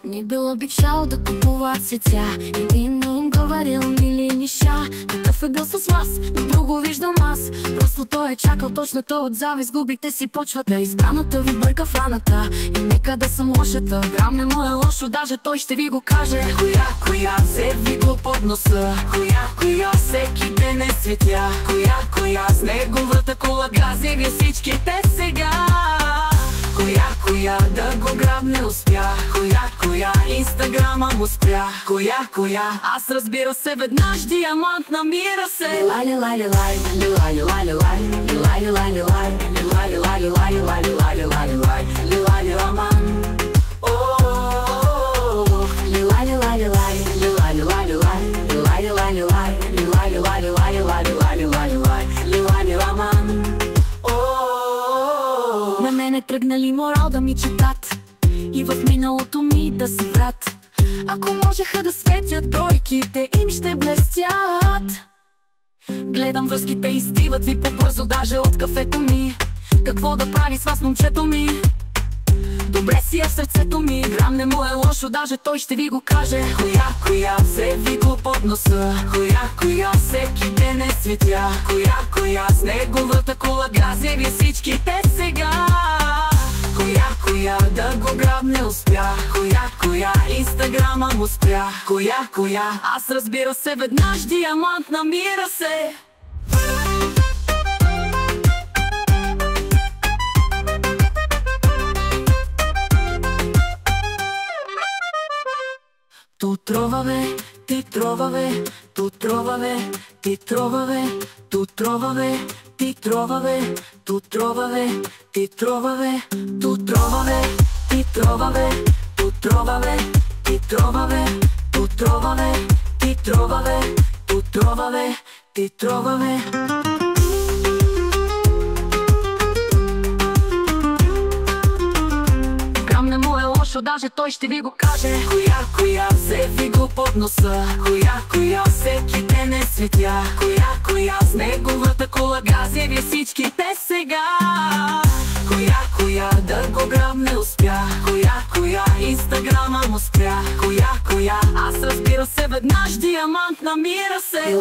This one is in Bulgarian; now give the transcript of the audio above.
Не был обещал докупывать сетя, и им говорил мили неща. Такъв е бил с вас, но друго виждам аз. Просто той е чакал точно то от завист. Губите си почвата, избраната ви бърка в раната. И нека да съм лошата, грам не му е лошо, даже той ще ви го каже. Коя се вигло под носа, коя всеки ден е светя, коя с неговата кола гази ви всичките сега. Коя да го грабне успя, коя инстаграма му спря, коя аз разбира се веднъж диамант намира се. На мене тръгнали морал да ми четат и в миналото ми да се врат. Ако можеха да светят бройките, им ще блестят. Гледам връзките изтиват ви по-бързо даже от кафето ми. Какво да прави с вас момчето ми? Добре си е в сърцето ми, грам не му е лошо, даже той ще ви го каже. Коя се вигло под носа, коя всеки ден е светя, коя с неговата кола гази ви всичките сега. Коя да го грабне успя, коя инстаграма му спря, коя аз разбира се веднъж диамант намира се. Tu trovave, ti trovave, tu trovave, ti trovave, tu trovave, ti trovave, tu trovave, ti trovave, tu trovave, ti trovave, tu trovave, ti trovave, tu trovave, ti trovave, tu trovave, ti trovave. Даже той ще ви го каже. Коя се вигло под носа, коя всеки ден е светя, коя с неговата кола гази ви всичките сега. Коя да го грабне успя, коя инстаграма му спря, коя аз разбира се веднъж диамант намира се.